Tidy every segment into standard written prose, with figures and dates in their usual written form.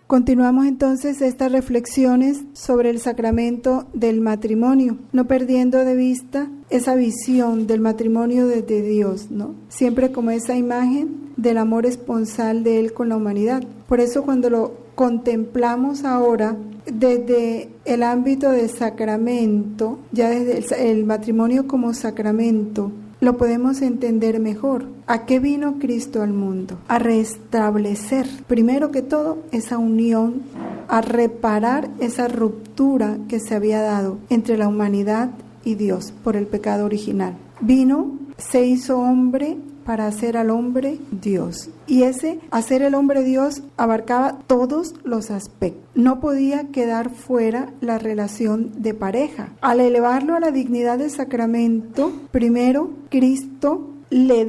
Continuamos entonces estas reflexiones sobre el sacramento del matrimonio, no perdiendo de vista esa visión del matrimonio desde Dios, ¿no? Siempre como esa imagen del amor esponsal de Él con la humanidad. Por eso cuando lo contemplamos ahora desde el ámbito del sacramento, ya desde el matrimonio como sacramento, lo podemos entender mejor. ¿A qué vino Cristo al mundo? A restablecer, primero que todo, esa unión, a reparar esa ruptura que se había dado entre la humanidad y Dios por el pecado original. Vino, se hizo hombre para hacer al hombre Dios. Y ese hacer el hombre Dios abarcaba todos los aspectos. No podía quedar fuera la relación de pareja. Al elevarlo a la dignidad del sacramento, primero Cristo le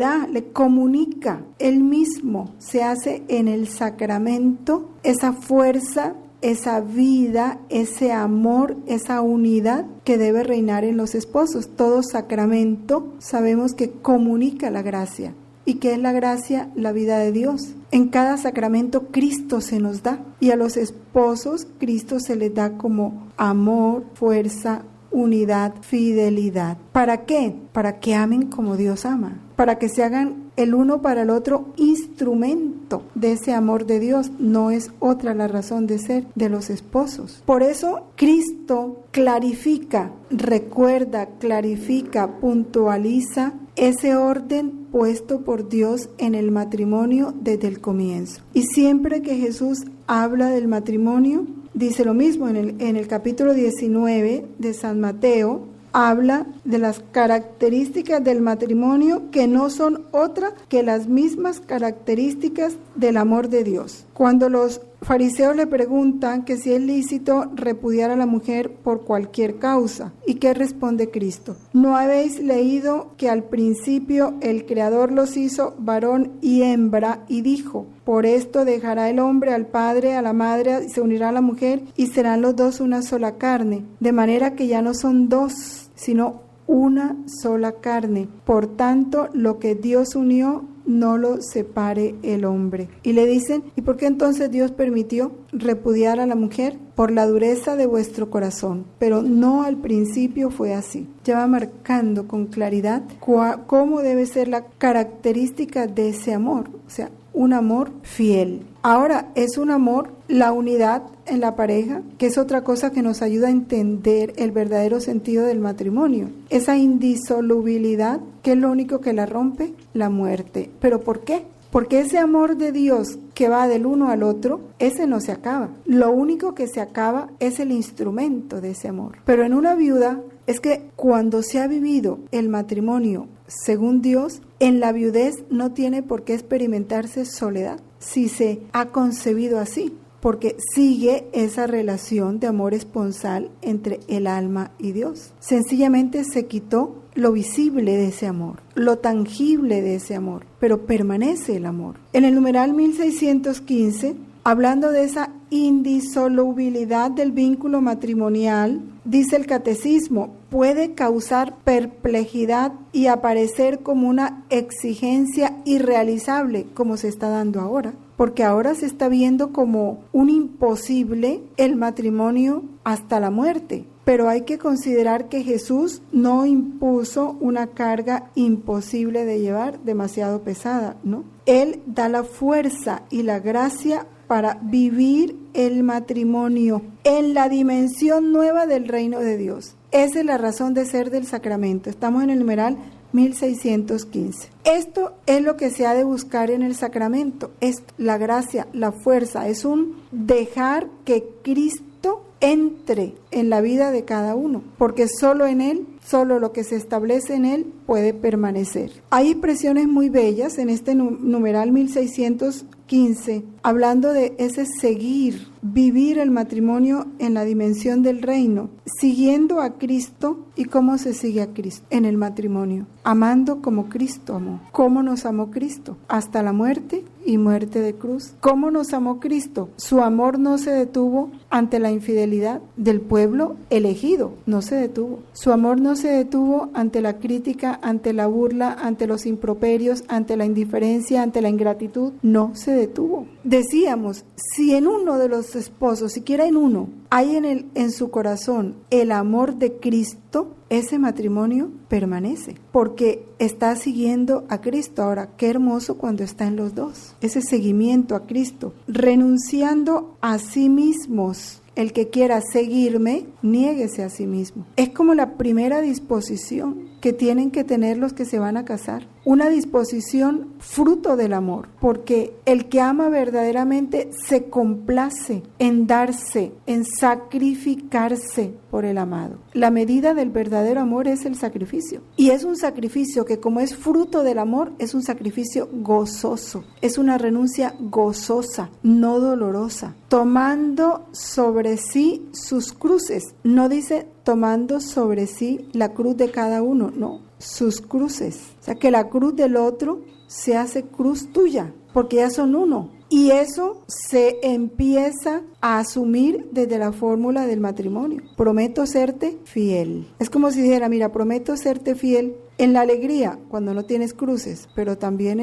comunica, él mismo se hace en el sacramento esa fuerza, esa vida, ese amor, esa unidad que debe reinar en los esposos. Todo sacramento sabemos que comunica la gracia. ¿Y qué es la gracia? La vida de Dios. En cada sacramento Cristo se nos da y a los esposos Cristo se les da como amor, fuerza, unidad, fidelidad. ¿Para qué? Para que amen como Dios ama, para que se hagan el uno para el otro instrumento de ese amor de Dios. No es otra la razón de ser de los esposos. Por eso Cristo clarifica, recuerda, clarifica, puntualiza ese orden puesto por Dios en el matrimonio desde el comienzo. Y siempre que Jesús habla del matrimonio, dice lo mismo. En el capítulo 19 de San Mateo, habla de las características del matrimonio que no son otra que las mismas características del amor de Dios. Cuando los fariseos le preguntan que si es lícito repudiar a la mujer por cualquier causa, ¿y qué responde Cristo? ¿No habéis leído que al principio el Creador los hizo varón y hembra y dijo: por esto dejará el hombre al padre, a la madre, y se unirá a la mujer y serán los dos una sola carne? De manera que ya no son dos, sino una sola carne. Por tanto, lo que Dios unió, no lo separe el hombre. Y le dicen: ¿y por qué entonces Dios permitió repudiar a la mujer? Por la dureza de vuestro corazón. Pero no al principio fue así. Ya va marcando con claridad cómo debe ser la característica de ese amor. O sea, un amor fiel. Ahora, es un amor, la unidad en la pareja, que es otra cosa que nos ayuda a entender el verdadero sentido del matrimonio. Esa indisolubilidad, que es lo único que la rompe, la muerte. ¿Pero por qué? Porque ese amor de Dios que va del uno al otro, ese no se acaba. Lo único que se acaba es el instrumento de ese amor. Pero en una viuda, es que cuando se ha vivido el matrimonio según Dios, en la viudez no tiene por qué experimentarse soledad, si se ha concebido así, porque sigue esa relación de amor esponsal entre el alma y Dios. Sencillamente se quitó lo visible de ese amor, lo tangible de ese amor, pero permanece el amor. En el numeral 1615, hablando de esa indisolubilidad del vínculo matrimonial, dice el catecismo: puede causar perplejidad y aparecer como una exigencia irrealizable, como se está dando ahora, porque ahora se está viendo como un imposible el matrimonio hasta la muerte. Pero hay que considerar que Jesús no impuso una carga imposible de llevar, demasiado pesada, ¿no? Él da la fuerza y la gracia para vivir el matrimonio en la dimensión nueva del reino de Dios. Esa es la razón de ser del sacramento. Estamos en el numeral 1615. Esto es lo que se ha de buscar en el sacramento. Esto, la gracia, la fuerza, es un dejar que Cristo entre en la vida de cada uno, porque solo en Él, solo lo que se establece en Él puede permanecer. Hay expresiones muy bellas en este numeral 1615, hablando de ese seguir, vivir el matrimonio en la dimensión del reino, siguiendo a Cristo. ¿Y cómo se sigue a Cristo? En el matrimonio, amando como Cristo amó. ¿Cómo nos amó Cristo? Hasta la muerte y muerte de cruz. ¿Cómo nos amó Cristo? Su amor no se detuvo ante la infidelidad del pueblo elegido, no se detuvo. Su amor no se detuvo ante la crítica, ante la burla, ante los improperios, ante la indiferencia, ante la ingratitud, no se detuvo. Decíamos, si en uno de los esposos, siquiera en uno, hay en su corazón el amor de Cristo, ese matrimonio permanece, porque está siguiendo a Cristo. Ahora, qué hermoso cuando está en los dos, ese seguimiento a Cristo, renunciando a sí mismos. El que quiera seguirme, niéguese a sí mismo. Es como la primera disposición que tienen que tener los que se van a casar. Una disposición fruto del amor, porque el que ama verdaderamente se complace en darse, en sacrificarse por el amado. La medida del verdadero amor es el sacrificio. Y es un sacrificio que, como es fruto del amor, es un sacrificio gozoso. Es una renuncia gozosa, no dolorosa. Tomando sobre sí sus cruces. No dice tomando sobre sí la cruz de cada uno, no, sus cruces. O sea, que la cruz del otro se hace cruz tuya, porque ya son uno. Y eso se empieza a asumir desde la fórmula del matrimonio. Prometo serte fiel. Es como si dijera, mira, prometo serte fiel en la alegría, cuando no tienes cruces, pero también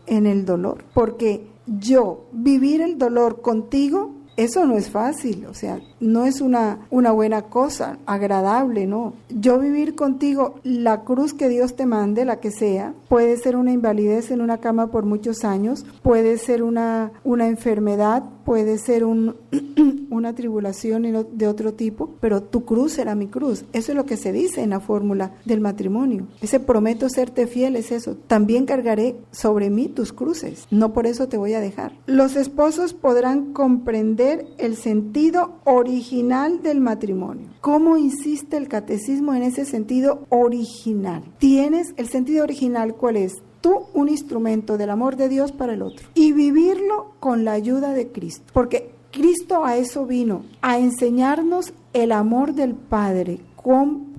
en el dolor. Porque yo, vivir el dolor contigo, eso no es fácil, o sea, no es una buena cosa, agradable, no. Yo vivir contigo la cruz que Dios te mande, la que sea, puede ser una invalidez en una cama por muchos años, puede ser una enfermedad, puede ser una tribulación de otro tipo, pero tu cruz será mi cruz. Eso es lo que se dice en la fórmula del matrimonio. Ese prometo serte fiel es eso. También cargaré sobre mí tus cruces, no por eso te voy a dejar. Los esposos podrán comprender el sentido original del matrimonio. ¿Cómo insiste el catecismo en ese sentido original? Tienes el sentido original, ¿cuál es? Tú, un instrumento del amor de Dios para el otro. Y vivirlo con la ayuda de Cristo. Porque Cristo a eso vino, a enseñarnos el amor del Padre,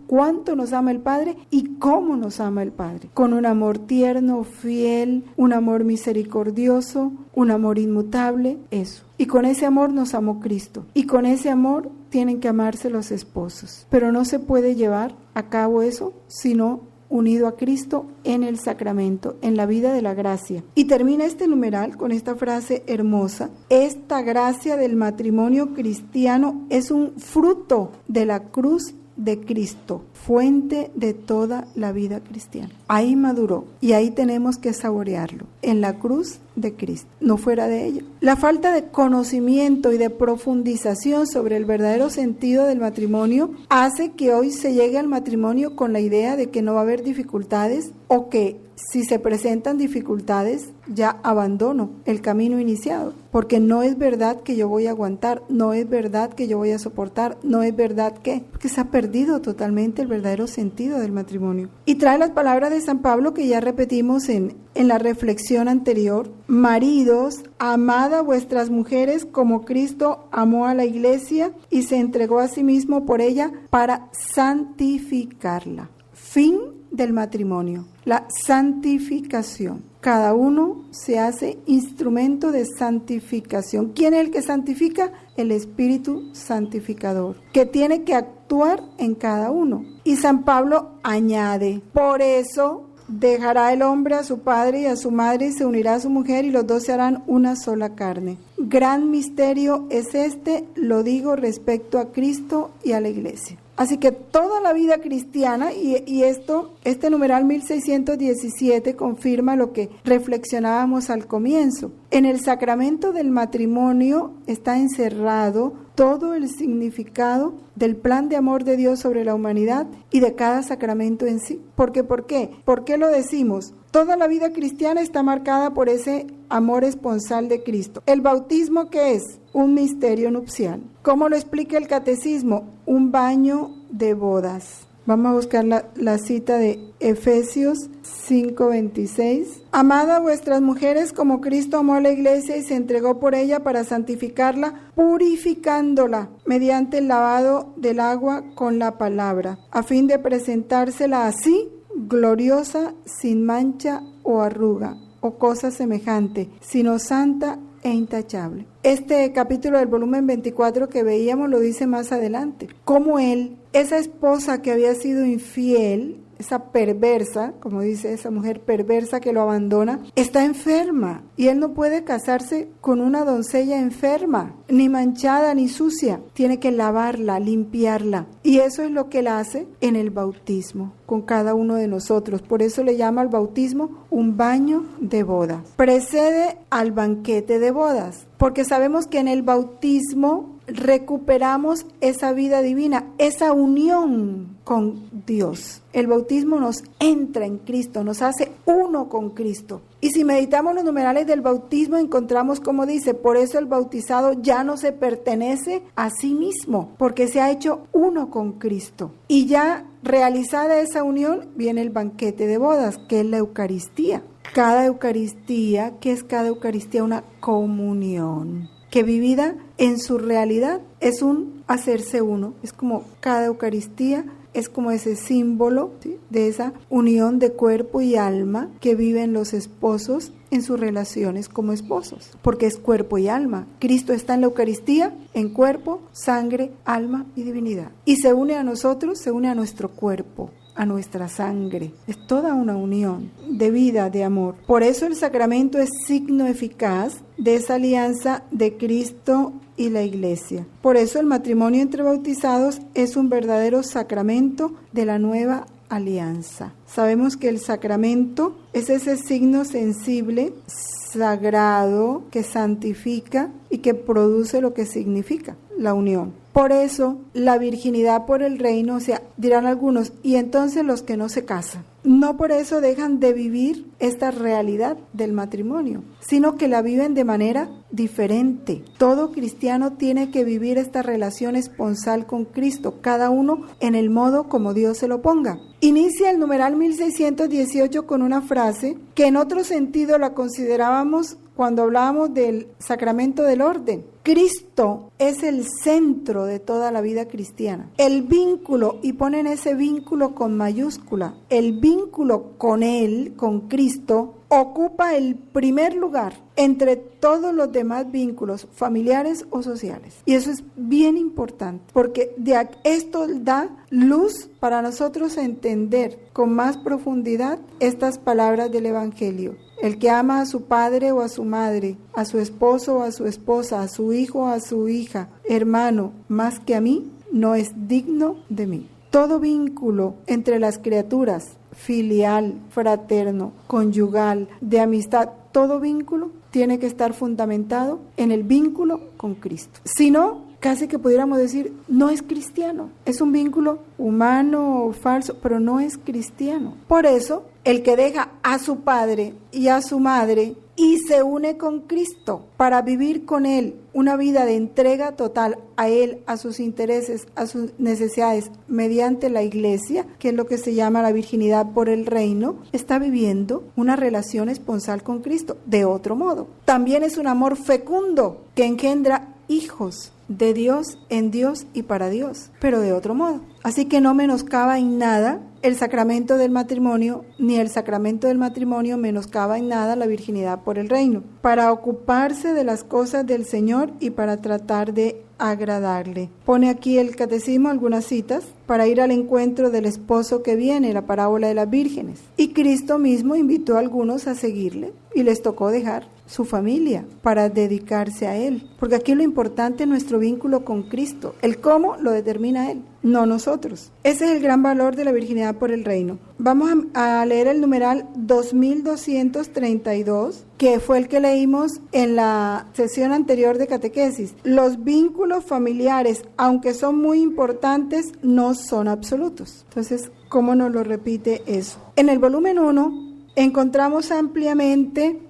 cuánto nos ama el Padre y cómo nos ama el Padre. Con un amor tierno, fiel, un amor misericordioso, un amor inmutable, eso. Y con ese amor nos amó Cristo. Y con ese amor tienen que amarse los esposos. Pero no se puede llevar a cabo eso sino unido a Cristo en el sacramento, en la vida de la gracia. Y termina este numeral con esta frase hermosa: esta gracia del matrimonio cristiano es un fruto de la cruz de Cristo, fuente de toda la vida cristiana. Ahí maduró y ahí tenemos que saborearlo, en la cruz de Cristo, no fuera de ello. La falta de conocimiento y de profundización sobre el verdadero sentido del matrimonio hace que hoy se llegue al matrimonio con la idea de que no va a haber dificultades, o que si se presentan dificultades ya abandono el camino iniciado, porque no es verdad que yo voy a aguantar, no es verdad que yo voy a soportar, no es verdad porque se ha perdido totalmente el verdadero sentido del matrimonio. Y trae las palabras de San Pablo que ya repetimos en la reflexión anterior: maridos, amad a vuestras mujeres como Cristo amó a la iglesia y se entregó a sí mismo por ella para santificarla. Fin del matrimonio, la santificación. Cada uno se hace instrumento de santificación. ¿Quién es el que santifica? El Espíritu Santificador, que tiene que actuar en cada uno. Y San Pablo añade: por eso dejará el hombre a su padre y a su madre y se unirá a su mujer y los dos se harán una sola carne. Gran misterio es este, lo digo respecto a Cristo y a la iglesia. Así que toda la vida cristiana, y este numeral 1617 confirma lo que reflexionábamos al comienzo. En el sacramento del matrimonio está encerrado todo el significado del plan de amor de Dios sobre la humanidad y de cada sacramento en sí. ¿Por qué? ¿Por qué lo decimos? Toda la vida cristiana está marcada por ese amor esponsal de Cristo. ¿El bautismo qué es? Un misterio nupcial. ¿Cómo lo explica el catecismo? Un baño de bodas. Vamos a buscar la cita de Efesios 5:26. Amad a vuestras mujeres como Cristo amó a la iglesia y se entregó por ella para santificarla, purificándola mediante el lavado del agua con la palabra, a fin de presentársela así gloriosa, sin mancha o arruga o cosa semejante, sino santa e intachable. Este capítulo del volumen 24 que veíamos lo dice más adelante. Como él, esa esposa que había sido infiel, esa perversa, como dice esa mujer perversa que lo abandona, está enferma y él no puede casarse con una doncella enferma, ni manchada ni sucia. Tiene que lavarla, limpiarla. Y eso es lo que él hace en el bautismo con cada uno de nosotros. Por eso le llama al bautismo un baño de bodas. Precede al banquete de bodas, porque sabemos que en el bautismo recuperamos esa vida divina, esa unión con Dios. El bautismo nos entra en Cristo, nos hace uno con Cristo. Y si meditamos los numerales del bautismo, encontramos como dice, por eso el bautizado ya no se pertenece a sí mismo, porque se ha hecho uno con Cristo. Y ya realizada esa unión, viene el banquete de bodas, que es la Eucaristía. Cada Eucaristía, ¿qué es cada Eucaristía? Una comunión que vivida en su realidad es un hacerse uno. Es como cada Eucaristía, es como ese símbolo, ¿sí?, de esa unión de cuerpo y alma que viven los esposos en sus relaciones como esposos, porque es cuerpo y alma. Cristo está en la Eucaristía, en cuerpo, sangre, alma y divinidad. Y se une a nosotros, se une a nuestro cuerpo, a nuestra sangre. Es toda una unión de vida, de amor. Por eso el sacramento es signo eficaz de esa alianza de Cristo y la Iglesia. Por eso el matrimonio entre bautizados es un verdadero sacramento de la nueva alianza. Sabemos que el sacramento es ese signo sensible, sagrado, que santifica y que produce lo que significa la unión. Por eso, la virginidad por el reino, o sea, dirán algunos, y entonces los que no se casan. No por eso dejan de vivir esta realidad del matrimonio, sino que la viven de manera diferente. Todo cristiano tiene que vivir esta relación esponsal con Cristo, cada uno en el modo como Dios se lo ponga. Inicia el numeral 1618 con una frase que en otro sentido la considerábamos cuando hablábamos del sacramento del orden. Cristo es el centro de toda la vida cristiana. El vínculo, y ponen ese vínculo con mayúscula, el vínculo con Él, con Cristo, ocupa el primer lugar entre todos los demás vínculos familiares o sociales. Y eso es bien importante, porque esto da luz para nosotros entender con más profundidad estas palabras del Evangelio. El que ama a su padre o a su madre, a su esposo o a su esposa, a su hijo o a su hija, hermano, más que a mí, no es digno de mí. Todo vínculo entre las criaturas, filial, fraterno, conyugal, de amistad, todo vínculo tiene que estar fundamentado en el vínculo con Cristo. Si no, casi que pudiéramos decir, no es cristiano. Es un vínculo humano o falso, pero no es cristiano. Por eso, el que deja a su padre y a su madre y se une con Cristo para vivir con Él una vida de entrega total a Él, a sus intereses, a sus necesidades, mediante la Iglesia, que es lo que se llama la virginidad por el reino, está viviendo una relación esponsal con Cristo, de otro modo. También es un amor fecundo que engendra hijos de Dios, en Dios y para Dios, pero de otro modo. Así que no menoscaba en nada el sacramento del matrimonio, ni el sacramento del matrimonio menoscaba en nada la virginidad por el reino, para ocuparse de las cosas del Señor y para tratar de agradarle. Pone aquí el catecismo algunas citas para ir al encuentro del esposo que viene, la parábola de las vírgenes. Y Cristo mismo invitó a algunos a seguirle y les tocó dejar su familia para dedicarse a Él. Porque aquí lo importante es nuestro vínculo con Cristo. El cómo lo determina Él, no nosotros. Ese es el gran valor de la virginidad por el reino. Vamos a leer el numeral 2232, que fue el que leímos en la sesión anterior de catequesis. Los vínculos familiares, aunque son muy importantes, no son absolutos. Entonces, ¿cómo nos lo repite eso? En el volumen 1 encontramos ampliamente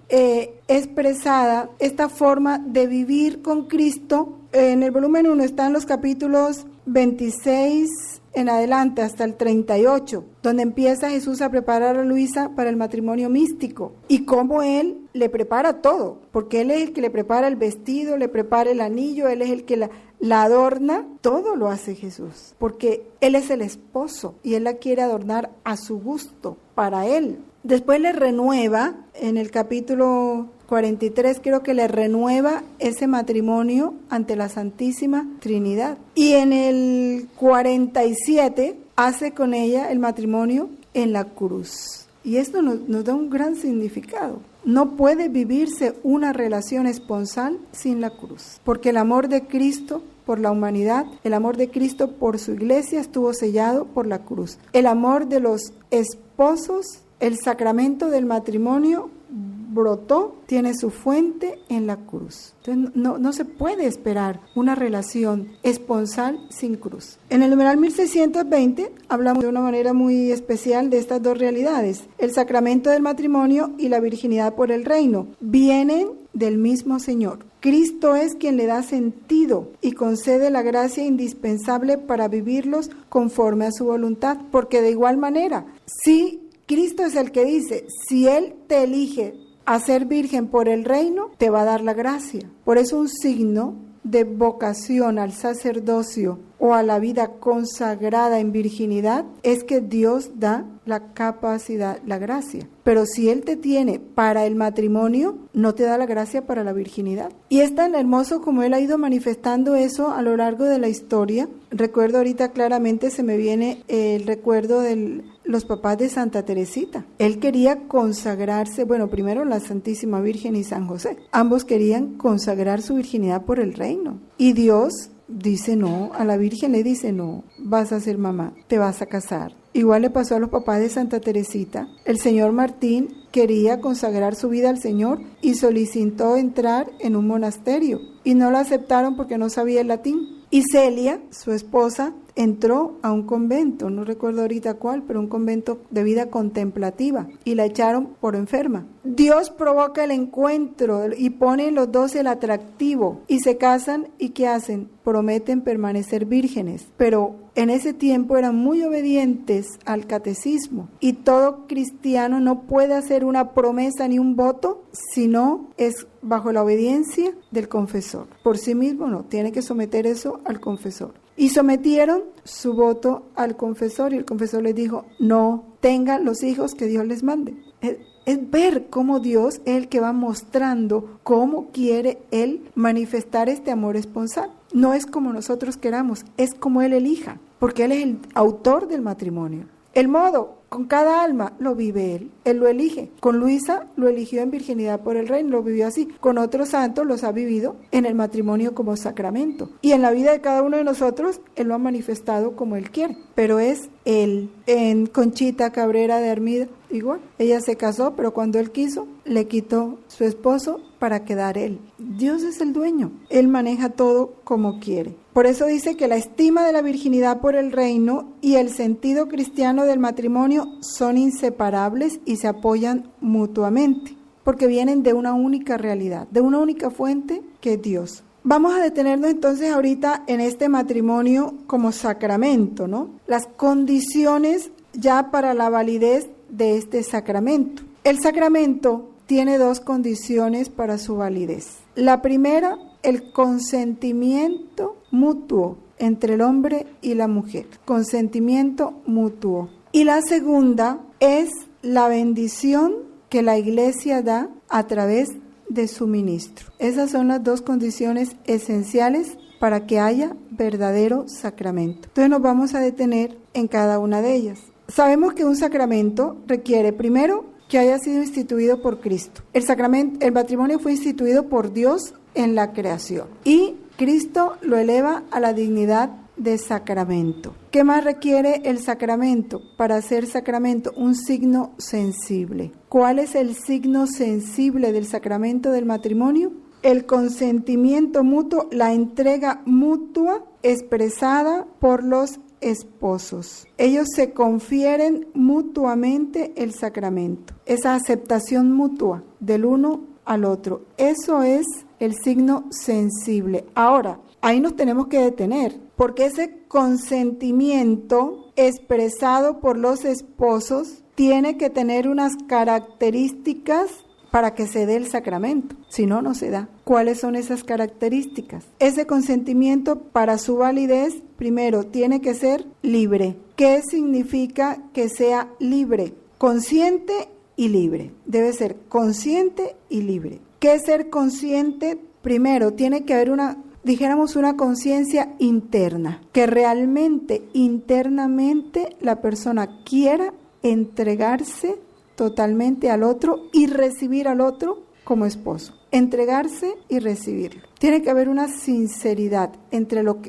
expresada esta forma de vivir con Cristo. En el volumen 1 están los capítulos 26 en adelante hasta el 38, donde empieza Jesús a preparar a Luisa para el matrimonio místico y cómo Él le prepara todo, porque Él es el que le prepara el vestido, le prepara el anillo, Él es el que la adorna, todo lo hace Jesús, porque Él es el esposo y Él la quiere adornar a su gusto, para Él. Después le renueva, en el capítulo 43 creo que le renueva ese matrimonio ante la Santísima Trinidad. Y en el 47 hace con ella el matrimonio en la cruz. Y esto nos da un gran significado. No puede vivirse una relación esponsal sin la cruz, porque el amor de Cristo por la humanidad, el amor de Cristo por su iglesia estuvo sellado por la cruz. El amor de los esposos, el sacramento del matrimonio brotó, tiene su fuente en la cruz. Entonces no se puede esperar una relación esponsal sin cruz. En el numeral 1620 hablamos de una manera muy especial de estas dos realidades. El sacramento del matrimonio y la virginidad por el reino vienen del mismo Señor. Cristo es quien le da sentido y concede la gracia indispensable para vivirlos conforme a su voluntad, porque de igual manera, si Cristo es el que dice, si Él te elige a ser virgen por el reino, te va a dar la gracia. Por eso un signo de vocación al sacerdocio o a la vida consagrada en virginidad es que Dios da la capacidad, la gracia. Pero si Él te tiene para el matrimonio, no te da la gracia para la virginidad. Y es tan hermoso como Él ha ido manifestando eso a lo largo de la historia. Recuerdo ahorita claramente, se me viene el recuerdo de los papás de Santa Teresita. Él quería consagrarse, bueno, primero la Santísima Virgen y San José. Ambos querían consagrar su virginidad por el reino. Y Dios dice no, a la Virgen le dice no, vas a ser mamá, te vas a casar. Igual le pasó a los papás de Santa Teresita. El señor Martín quería consagrar su vida al Señor y solicitó entrar en un monasterio y no lo aceptaron porque no sabía el latín. Y Celia, su esposa, entró a un convento, no recuerdo ahorita cuál, pero un convento de vida contemplativa, y la echaron por enferma. Dios provoca el encuentro y pone en los dos el atractivo, y se casan, ¿y qué hacen? Prometen permanecer vírgenes, pero en ese tiempo eran muy obedientes al catecismo, y todo cristiano no puede hacer una promesa ni un voto si no es bajo la obediencia del confesor. Por sí mismo no, tiene que someter eso al confesor. Y sometieron su voto al confesor y el confesor les dijo, no tengan los hijos que Dios les mande. Es ver cómo Dios es el que va mostrando cómo quiere Él manifestar este amor esponsal. No es como nosotros queramos, es como Él elija, porque Él es el autor del matrimonio. El modo, con cada alma, lo vive Él lo elige. Con Luisa lo eligió en virginidad por el reino, lo vivió así. Con otros santos los ha vivido en el matrimonio como sacramento. Y en la vida de cada uno de nosotros, Él lo ha manifestado como Él quiere. Pero es Él. En Conchita Cabrera de Armida, igual. Ella se casó, pero cuando Él quiso, le quitó su esposo para quedar Él. Dios es el dueño. Él maneja todo como quiere. Por eso dice que la estima de la virginidad por el reino y el sentido cristiano del matrimonio son inseparables y se apoyan mutuamente, porque vienen de una única realidad, de una única fuente que es Dios. Vamos a detenernos entonces ahorita en este matrimonio como sacramento, ¿no? Las condiciones ya para la validez de este sacramento. El sacramento tiene dos condiciones para su validez. La primera, el consentimiento mutuo entre el hombre y la mujer. Consentimiento mutuo. Y la segunda es la bendición que la Iglesia da a través de su ministro. Esas son las dos condiciones esenciales para que haya verdadero sacramento. Entonces nos vamos a detener en cada una de ellas. Sabemos que un sacramento requiere primero que haya sido instituido por Cristo. El matrimonio fue instituido por Dios en la creación y Cristo lo eleva a la dignidad de sacramento. ¿Qué más requiere el sacramento? Para ser sacramento, un signo sensible. ¿Cuál es el signo sensible del sacramento del matrimonio? El consentimiento mutuo, la entrega mutua expresada por los esposos. Ellos se confieren mutuamente el sacramento. Esa aceptación mutua del uno al otro. Eso es el signo sensible. Ahora, ahí nos tenemos que detener, porque ese consentimiento expresado por los esposos tiene que tener unas características para que se dé el sacramento, si no, no se da. ¿Cuáles son esas características? Ese consentimiento, para su validez, primero, tiene que ser libre. ¿Qué significa que sea libre? Consciente y libre. Debe ser consciente y libre. ¿Qué es ser consciente? Primero, tiene que haber una conciencia interna, que realmente, internamente, la persona quiera entregarse totalmente al otro y recibir al otro como esposo. Entregarse y recibirlo. Tiene que haber una sinceridad,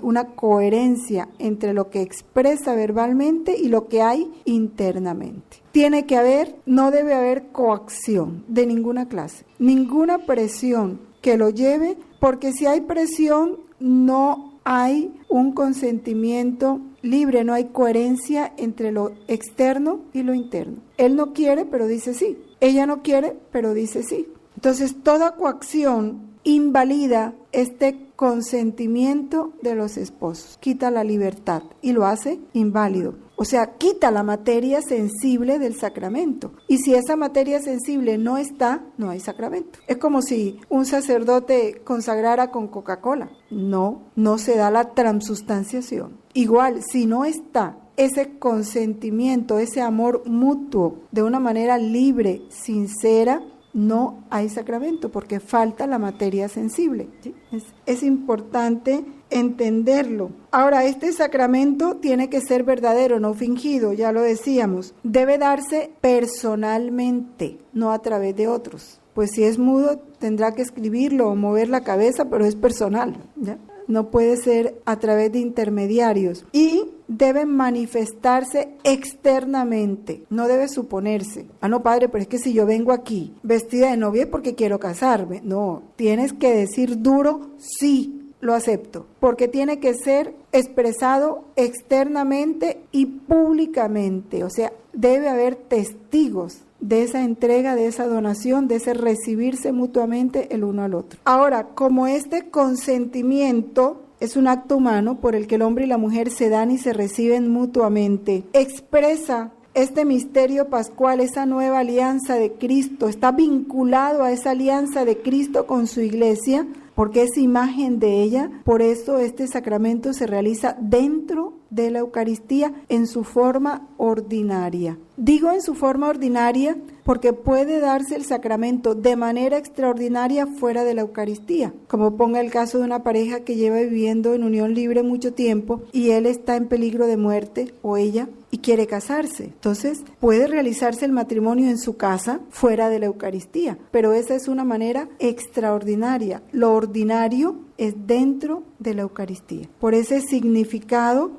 una coherencia entre lo que expresa verbalmente y lo que hay internamente. No debe haber coacción de ninguna clase, ninguna presión que lo lleve, porque si hay presión no hay un consentimiento libre, no hay coherencia entre lo externo y lo interno. Él no quiere, pero dice sí. Ella no quiere, pero dice sí. Entonces, toda coacción invalida este consentimiento de los esposos, quita la libertad y lo hace inválido. O sea, quita la materia sensible del sacramento. Y si esa materia sensible no está, no hay sacramento. Es como si un sacerdote consagrara con Coca-Cola. No se da la transubstanciación. Igual, si no está ese consentimiento, ese amor mutuo, de una manera libre, sincera, no hay sacramento porque falta la materia sensible. ¿Sí? Es importante entenderlo. Ahora, este sacramento tiene que ser verdadero, no fingido, ya lo decíamos. Debe darse personalmente, no a través de otros. Pues si es mudo, tendrá que escribirlo o mover la cabeza, pero es personal, ¿ya? No puede ser a través de intermediarios. Y debe manifestarse externamente, no debe suponerse. No, padre, pero es que si yo vengo aquí vestida de novia es porque quiero casarme. No, tienes que decir duro, sí, lo acepto, porque tiene que ser expresado externamente y públicamente. O sea, debe haber testigos de esa entrega, de esa donación, de ese recibirse mutuamente el uno al otro. Ahora, como este consentimiento es un acto humano por el que el hombre y la mujer se dan y se reciben mutuamente, expresa este misterio pascual, esa nueva alianza de Cristo, está vinculado a esa alianza de Cristo con su iglesia, porque es imagen de ella. Por eso este sacramento se realiza dentro de la Eucaristía en su forma ordinaria. Digo en su forma ordinaria porque puede darse el sacramento de manera extraordinaria fuera de la Eucaristía, como ponga el caso de una pareja que lleva viviendo en unión libre mucho tiempo y él está en peligro de muerte o ella y quiere casarse. Entonces puede realizarse el matrimonio en su casa fuera de la Eucaristía, pero esa es una manera extraordinaria. Lo ordinario es dentro de la Eucaristía. Por ese significado,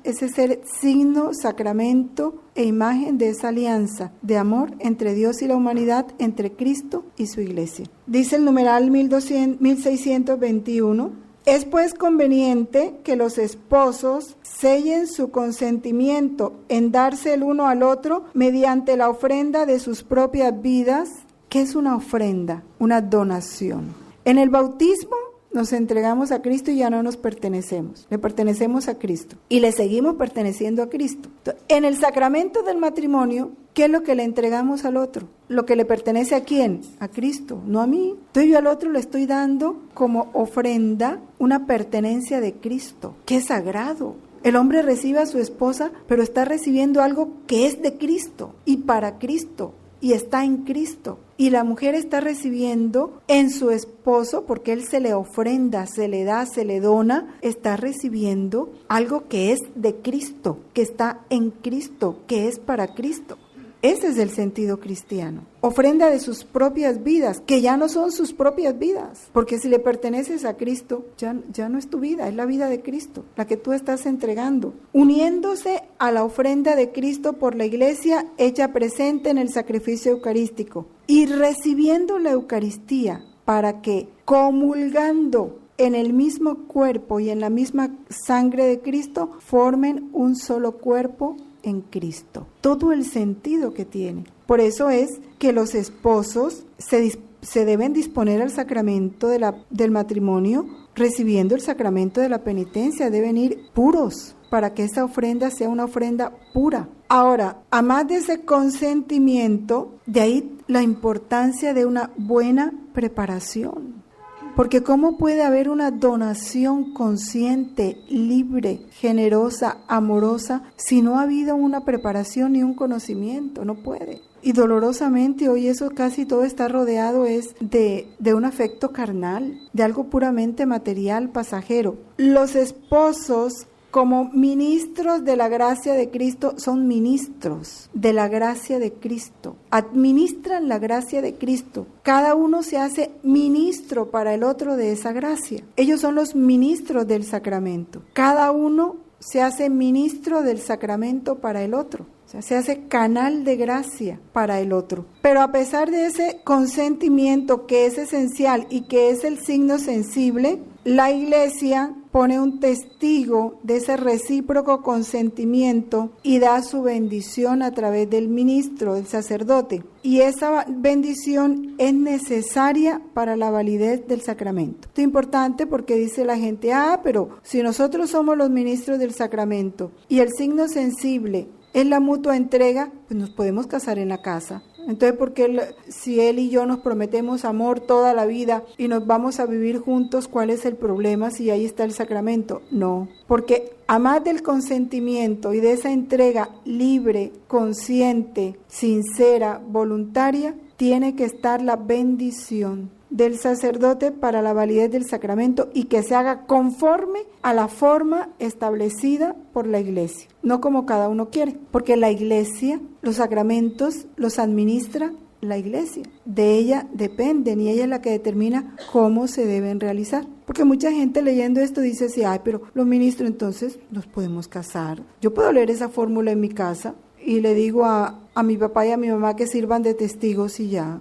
ese ser signo, sacramento e imagen de esa alianza de amor entre Dios y la humanidad, entre Cristo y su iglesia. Dice el numeral 1621, es pues conveniente que los esposos sellen su consentimiento en darse el uno al otro mediante la ofrenda de sus propias vidas. ¿Qué es una ofrenda? Una donación. En el bautismo nos entregamos a Cristo y ya no nos pertenecemos, le pertenecemos a Cristo y le seguimos perteneciendo a Cristo. En el sacramento del matrimonio, ¿qué es lo que le entregamos al otro? Lo que le pertenece ¿a quién? A Cristo, no a mí. Entonces yo al otro le estoy dando como ofrenda una pertenencia de Cristo, que es sagrado. El hombre recibe a su esposa, pero está recibiendo algo que es de Cristo y para Cristo. Y está en Cristo. Y la mujer está recibiendo en su esposo, porque él se le ofrenda, se le da, se le dona, está recibiendo algo que es de Cristo, que está en Cristo, que es para Cristo. Ese es el sentido cristiano. Ofrenda de sus propias vidas, que ya no son sus propias vidas, porque si le perteneces a Cristo, ya no es tu vida, es la vida de Cristo, la que tú estás entregando. Uniéndose a la ofrenda de Cristo por la iglesia, hecha presente en el sacrificio eucarístico, y recibiendo la Eucaristía, para que, comulgando en el mismo cuerpo y en la misma sangre de Cristo, formen un solo cuerpo en Cristo. Todo el sentido que tiene. Por eso es que los esposos se deben disponer al sacramento del matrimonio, recibiendo el sacramento de la penitencia. Deben ir puros para que esa ofrenda sea una ofrenda pura. Ahora, a más de ese consentimiento, de ahí la importancia de una buena preparación. Porque ¿cómo puede haber una donación consciente, libre, generosa, amorosa, si no ha habido una preparación ni un conocimiento? No puede. Y dolorosamente hoy eso casi todo está rodeado es de un afecto carnal, de algo puramente material, pasajero. Los esposos, como ministros de la gracia de Cristo, son ministros de la gracia de Cristo. Administran la gracia de Cristo. Cada uno se hace ministro para el otro de esa gracia. Ellos son los ministros del sacramento. Cada uno se hace ministro del sacramento para el otro. O sea, se hace canal de gracia para el otro. Pero a pesar de ese consentimiento que es esencial y que es el signo sensible, la Iglesia pone un testigo de ese recíproco consentimiento y da su bendición a través del ministro, del sacerdote. Y esa bendición es necesaria para la validez del sacramento. Esto es importante porque dice la gente, pero si nosotros somos los ministros del sacramento y el signo sensible es la mutua entrega, pues nos podemos casar en la casa. Entonces, ¿por qué si él y yo nos prometemos amor toda la vida y nos vamos a vivir juntos, cuál es el problema si ahí está el sacramento? No, porque a más del consentimiento y de esa entrega libre, consciente, sincera, voluntaria, tiene que estar la bendición del sacerdote para la validez del sacramento y que se haga conforme a la forma establecida por la Iglesia, no como cada uno quiere, porque la Iglesia, los sacramentos los administra la Iglesia, de ella dependen y ella es la que determina cómo se deben realizar. Porque mucha gente leyendo esto dice, sí, pero los ministros entonces nos podemos casar. Yo puedo leer esa fórmula en mi casa y le digo a mi papá y a mi mamá que sirvan de testigos y ya.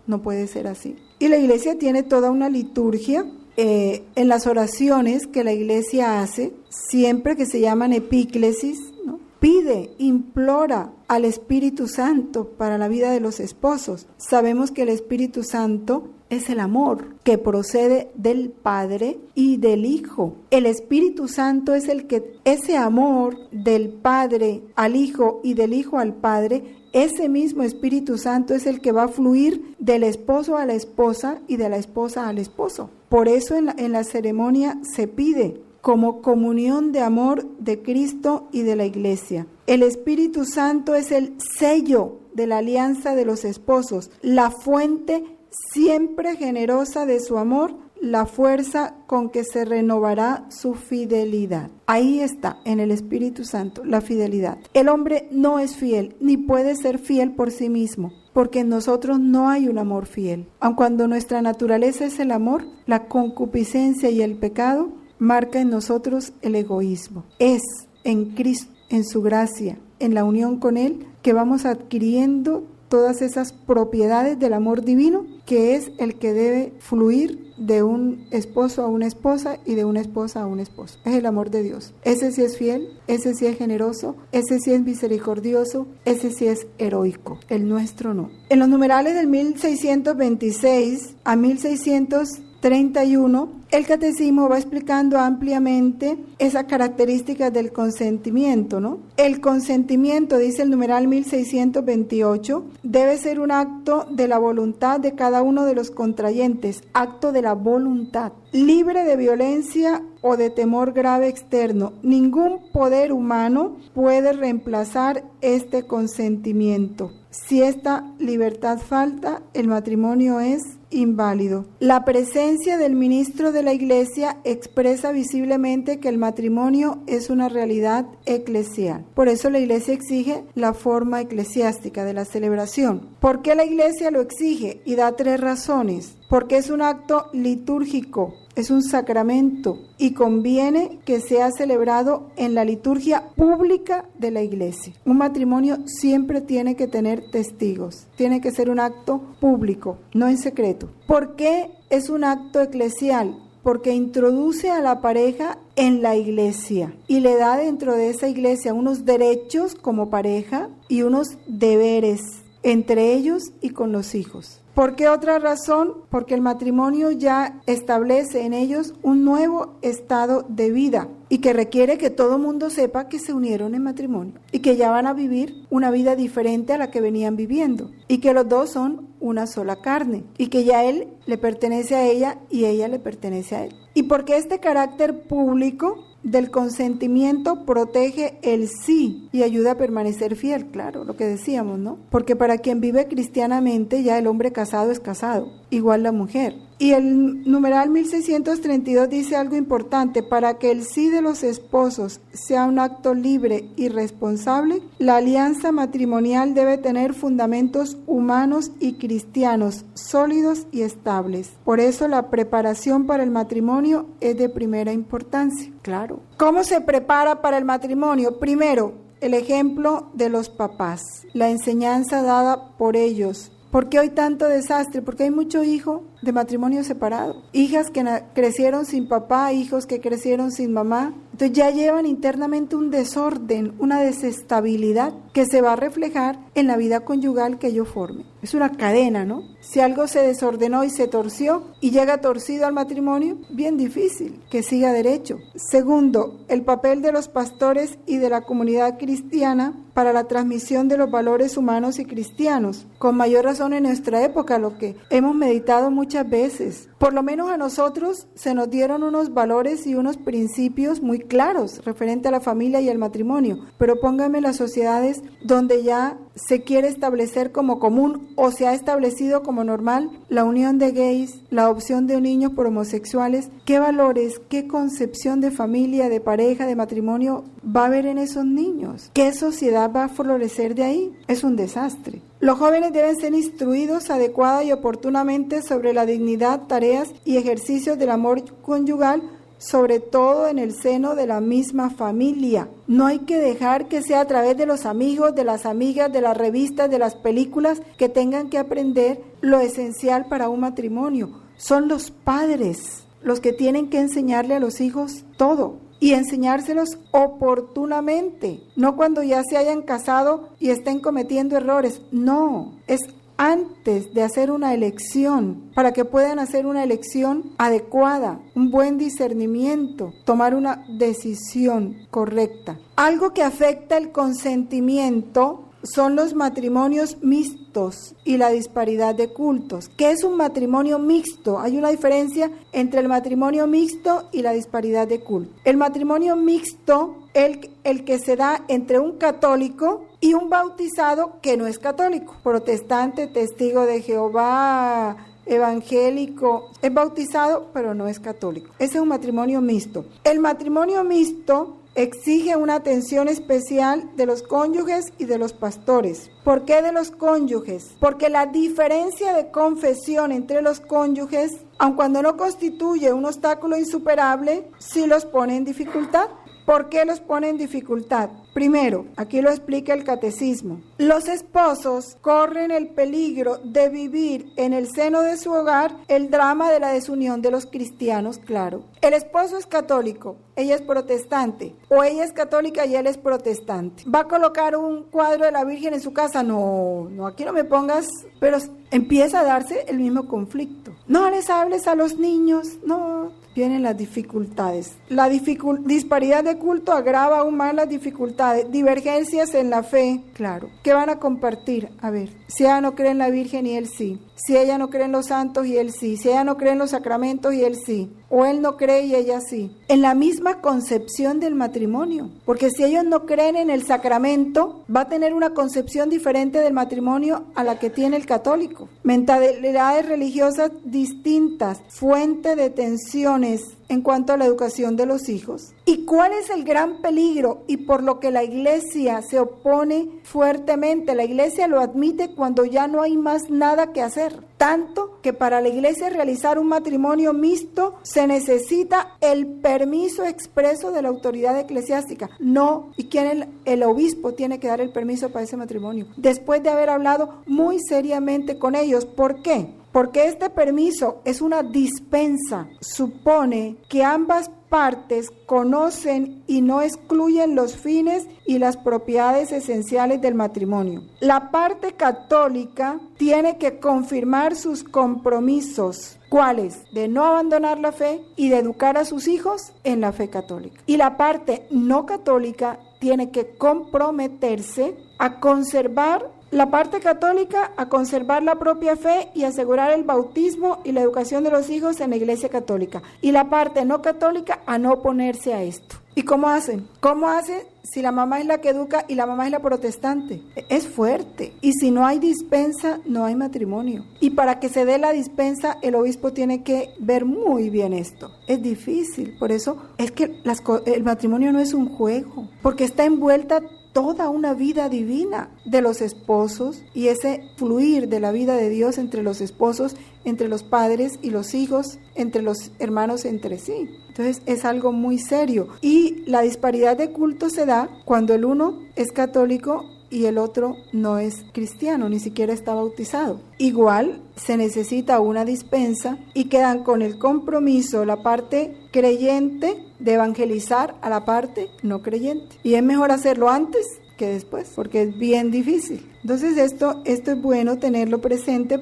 No puede ser así. Y la Iglesia tiene toda una liturgia en las oraciones que la Iglesia hace, siempre que se llaman epíclesis, ¿no? Pide, implora al Espíritu Santo para la vida de los esposos. Sabemos que el Espíritu Santo es el amor que procede del Padre y del Hijo. El Espíritu Santo es el que, ese amor del Padre al Hijo y del Hijo al Padre, ese mismo Espíritu Santo es el que va a fluir del esposo a la esposa y de la esposa al esposo. Por eso en la ceremonia se pide como comunión de amor de Cristo y de la Iglesia. El Espíritu Santo es el sello de la alianza de los esposos, la fuente siempre generosa de su amor, la fuerza con que se renovará su fidelidad. Ahí está, en el Espíritu Santo, la fidelidad. El hombre no es fiel, ni puede ser fiel por sí mismo, porque en nosotros no hay un amor fiel. Aun cuando nuestra naturaleza es el amor, la concupiscencia y el pecado marca en nosotros el egoísmo. Es en Cristo, en su gracia, en la unión con Él, que vamos adquiriendo todas esas propiedades del amor divino, que es el que debe fluir de un esposo a una esposa y de una esposa a un esposo. Es el amor de Dios. Ese sí es fiel, ese sí es generoso, ese sí es misericordioso, ese sí es heroico. El nuestro no. En los numerales del 1626 a 1631, el catecismo va explicando ampliamente esas características del consentimiento, ¿no? El consentimiento, dice el numeral 1628, debe ser un acto de la voluntad de cada uno de los contrayentes, acto de la voluntad, libre de violencia o de temor grave externo. Ningún poder humano puede reemplazar este consentimiento. Si esta libertad falta, el matrimonio es inválido. La presencia del ministro de la Iglesia expresa visiblemente que el matrimonio es una realidad eclesial. Por eso la Iglesia exige la forma eclesiástica de la celebración. ¿Por qué la Iglesia lo exige? Y da 3 razones. Porque es un acto litúrgico, es un sacramento y conviene que sea celebrado en la liturgia pública de la Iglesia. Un matrimonio siempre tiene que tener testigos, tiene que ser un acto público, no en secreto. ¿Por qué es un acto eclesial? Porque introduce a la pareja en la Iglesia y le da dentro de esa Iglesia unos derechos como pareja y unos deberes entre ellos y con los hijos. ¿Por qué otra razón? Porque el matrimonio ya establece en ellos un nuevo estado de vida. y que requiere que todo mundo sepa que se unieron en matrimonio y que ya van a vivir una vida diferente a la que venían viviendo y que los dos son una sola carne y que ya él le pertenece a ella y ella le pertenece a él. Y porque este carácter público del consentimiento protege el sí y ayuda a permanecer fiel, claro, lo que decíamos, ¿no? Porque para quien vive cristianamente ya el hombre casado es casado, igual la mujer. Y el numeral 1632 dice algo importante: para que el sí de los esposos sea un acto libre y responsable, la alianza matrimonial debe tener fundamentos humanos y cristianos sólidos y estables. Por eso la preparación para el matrimonio es de primera importancia. Claro. ¿Cómo se prepara para el matrimonio? Primero, el ejemplo de los papás, la enseñanza dada por ellos. ¿Por qué hoy tanto desastre? Porque hay mucho hijo de matrimonio separado, hijas que crecieron sin papá, hijos que crecieron sin mamá. Entonces ya llevan internamente un desorden, una desestabilidad que se va a reflejar en la vida conyugal que ellos formen. Es una cadena, ¿no? Si algo se desordenó y se torció y llega torcido al matrimonio, bien difícil que siga derecho. Segundo, el papel de los pastores y de la comunidad cristiana para la transmisión de los valores humanos y cristianos. Con mayor razón en nuestra época, lo que hemos meditado muchas veces. Por lo menos a nosotros se nos dieron unos valores y unos principios muy claros referente a la familia y el matrimonio, pero pónganme las sociedades donde ya se quiere establecer como común o se ha establecido como normal la unión de gays, la adopción de niños por homosexuales. ¿Qué valores, qué concepción de familia, de pareja, de matrimonio va a haber en esos niños? ¿Qué sociedad va a florecer de ahí? Es un desastre. Los jóvenes deben ser instruidos adecuada y oportunamente sobre la dignidad, tareas y ejercicios del amor conyugal, sobre todo en el seno de la misma familia. No hay que dejar que sea a través de los amigos, de las amigas, de las revistas, de las películas que tengan que aprender lo esencial para un matrimonio. Son los padres los que tienen que enseñarle a los hijos todo y enseñárselos oportunamente, no cuando ya se hayan casado y estén cometiendo errores. No, es antes de hacer una elección, para que puedan hacer una elección adecuada, un buen discernimiento, tomar una decisión correcta. Algo que afecta el consentimiento son los matrimonios mixtos y la disparidad de cultos. ¿Qué es un matrimonio mixto? Hay una diferencia entre el matrimonio mixto y la disparidad de culto. El matrimonio mixto, el que se da entre un católico y un bautizado que no es católico, protestante, testigo de Jehová, evangélico, es bautizado pero no es católico. Ese es un matrimonio mixto. El matrimonio mixto exige una atención especial de los cónyuges y de los pastores. ¿Por qué de los cónyuges? Porque la diferencia de confesión entre los cónyuges, aun cuando no constituye un obstáculo insuperable, sí los pone en dificultad. ¿Por qué los pone en dificultad? Primero, aquí lo explica el catecismo. Los esposos corren el peligro de vivir en el seno de su hogar el drama de la desunión de los cristianos, claro. El esposo es católico, ella es protestante, o ella es católica y él es protestante. ¿Va a colocar un cuadro de la Virgen en su casa? No, aquí no me pongas, pero empieza a darse el mismo conflicto. No les hables a los niños, no. Vienen las dificultades. La disparidad de culto agrava aún más las dificultades. Divergencias en la fe, claro. ¿Qué van a compartir? A ver, si ella no cree en la Virgen y él sí. Si ella no cree en los santos y él sí. Si ella no cree en los sacramentos y él sí. O él no cree y ella sí. En la misma concepción del matrimonio. Porque si ellos no creen en el sacramento, va a tener una concepción diferente del matrimonio a la que tiene el católico. Mentalidades religiosas distintas, fuente de tensiones en cuanto a la educación de los hijos. ¿Y cuál es el gran peligro? Y por lo que la Iglesia se opone fuertemente. La Iglesia lo admite cuando ya no hay más nada que hacer. Tanto que para la Iglesia realizar un matrimonio mixto se necesita el permiso expreso de la autoridad eclesiástica. No, ¿y quién? El obispo tiene que dar el permiso para ese matrimonio. Después de haber hablado muy seriamente con ellos. ¿Por qué? Porque este permiso es una dispensa, supone que ambas partes conocen y no excluyen los fines y las propiedades esenciales del matrimonio. La parte católica tiene que confirmar sus compromisos. ¿Cuáles? De no abandonar la fe y de educar a sus hijos en la fe católica. Y la parte no católica tiene que comprometerse a conservar la parte católica, a conservar la propia fe y asegurar el bautismo y la educación de los hijos en la Iglesia católica. Y la parte no católica, a no oponerse a esto. ¿Y cómo hacen? ¿Cómo hacen si la mamá es la que educa y la mamá es la protestante? Es fuerte. Y si no hay dispensa, no hay matrimonio. Y para que se dé la dispensa, el obispo tiene que ver muy bien esto. Es difícil. Por eso es que el matrimonio no es un juego, porque está envuelta toda una vida divina de los esposos y ese fluir de la vida de Dios entre los esposos, entre los padres y los hijos, entre los hermanos entre sí. Entonces es algo muy serio y la disparidad de culto se da cuando el uno es católico y el otro no es cristiano, ni siquiera está bautizado. Igual se necesita una dispensa y quedan con el compromiso la parte creyente de evangelizar a la parte no creyente. Y es mejor hacerlo antes que después, porque es bien difícil. Entonces esto es bueno tenerlo presente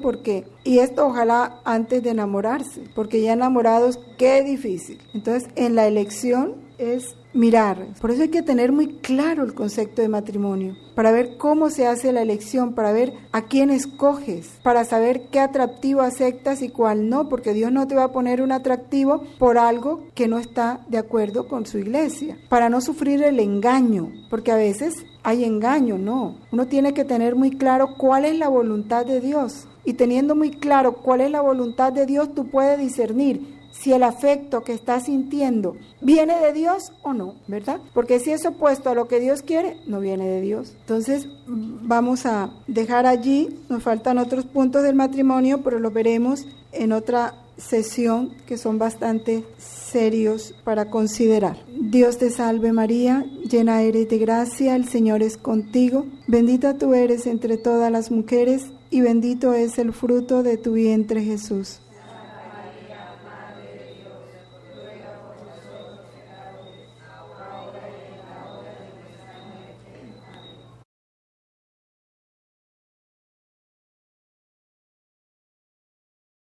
y esto ojalá antes de enamorarse, porque ya enamorados, qué difícil. Entonces en la elección es mirar, por eso hay que tener muy claro el concepto de matrimonio, para ver cómo se hace la elección, para ver a quién escoges, para saber qué atractivo aceptas y cuál no, porque Dios no te va a poner un atractivo por algo que no está de acuerdo con su iglesia, para no sufrir el engaño, porque a veces hay engaño, no, uno tiene que tener muy claro cuál es la voluntad de Dios, y teniendo muy claro cuál es la voluntad de Dios, tú puedes discernir si el afecto que estás sintiendo viene de Dios o no, ¿verdad? Porque si es opuesto a lo que Dios quiere, no viene de Dios. Entonces vamos a dejar allí, nos faltan otros puntos del matrimonio, pero los veremos en otra sesión que son bastante serios para considerar. Dios te salve María, llena eres de gracia, el Señor es contigo, bendita tú eres entre todas las mujeres y bendito es el fruto de tu vientre Jesús.